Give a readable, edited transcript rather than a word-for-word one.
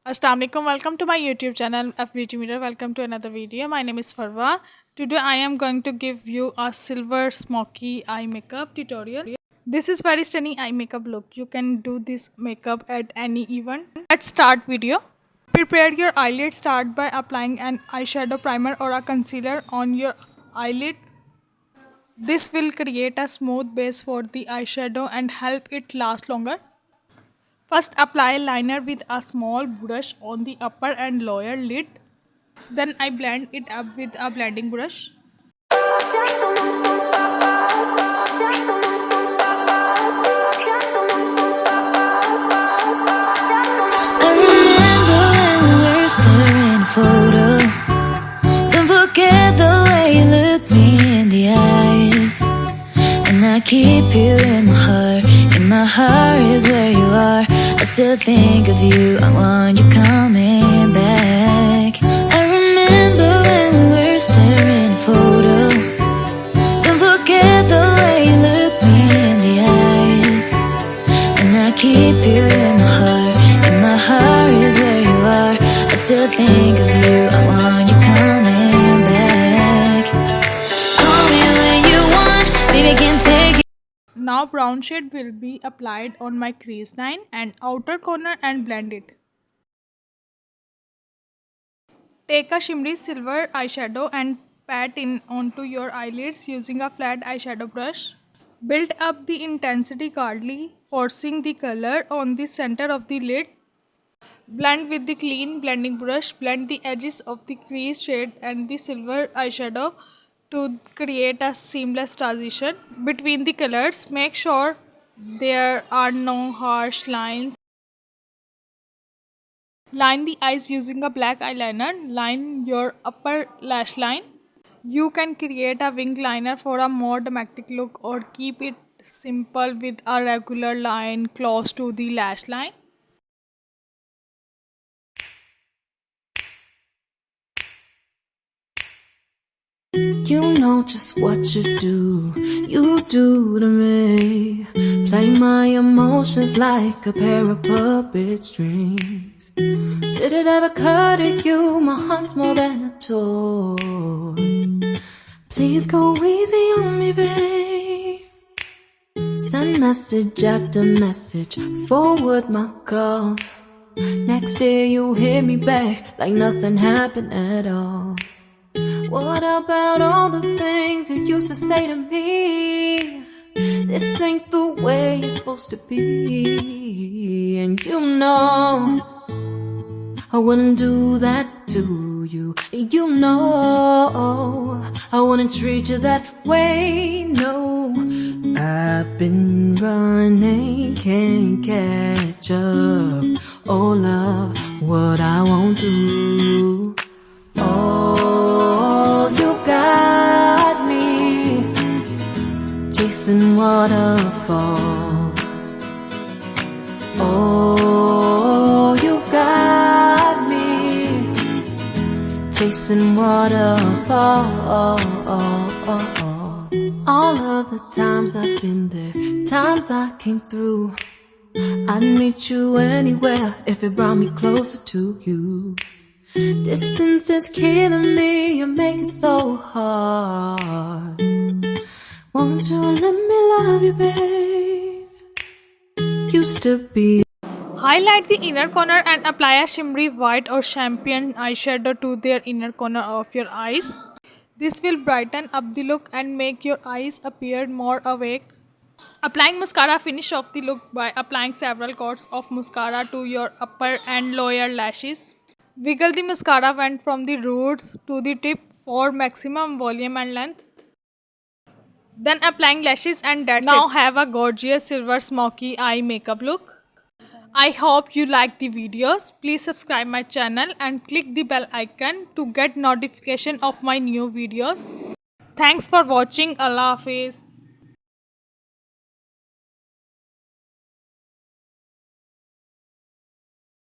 Assalamualaikum. Welcome to my YouTube channel f.beautymirror. Welcome to another video. My name is Farwa. Today I am going to give you a silver smoky eye makeup tutorial. This is very stunning eye makeup look. You can do this makeup at any event. Let's start video. Prepare your eyelid. Start by applying an eyeshadow primer or a concealer on your eyelid. This will create a smooth base for the eyeshadow and help it last longer. First, apply liner with a small brush on the upper and lower lid. Then I blend it up with a blending brush. I remember when we were staring a photo. Don't forget the way you look me in the eyes. And I keep you in my heart. In my heart is where you are. I still think of you. I want you coming back. I remember when we were staring a photo. Don't forget the way you look me in the eyes. And I keep you in my heart. In my heart is where you are. I still think of you. I want you coming back. Call me when you want. Baby, I can take it. Now brown shade will be applied on my crease line and outer corner and blend it. Take a shimmery silver eyeshadow and pat in onto your eyelids using a flat eyeshadow brush. Build up the intensity gradually, forcing the color on the center of the lid. Blend with the clean blending brush. Blend the edges of the crease shade and the silver eyeshadow to create a seamless transition between the colors. Make sure there are no harsh lines. Line the eyes using a black eyeliner. Line your upper lash line. You can create a wing liner for a more dramatic look or keep it simple with a regular line close to the lash line. You know just what you do to me. Play my emotions like a pair of puppet strings. Did it ever occur to you my heart's more than a toy? Please go easy on me, babe. Send message after message, forward my calls. Next day you hit me back like nothing happened at all. What about all the things you used to say to me? This ain't the way it's supposed to be. And you know I wouldn't do that to you. You know I wouldn't treat you that way, no. I've been running, can't catch up. Oh love, what I won't do. Oh, you got me chasing waterfall. Oh, you got me chasing waterfall. All of the times I've been there, times I came through, I'd meet you anywhere if it brought me closer to you. Distance is killing me, you make it so hard. Won't you let me love you, babe? Used to be. Highlight the inner corner and apply a shimmery white or champagne eyeshadow to the inner corner of your eyes. This will brighten up the look and make your eyes appear more awake. Applying mascara, finish off the look by applying several coats of mascara to your upper and lower lashes. Wiggle the mascara wand from the roots to the tip for maximum volume and length. Then applying lashes and that's now it. Have a gorgeous silver smoky eye makeup look. I hope you like the videos. Please subscribe my channel and click the bell icon to get notification of my new videos. Thanks for watching. Allah Hafiz.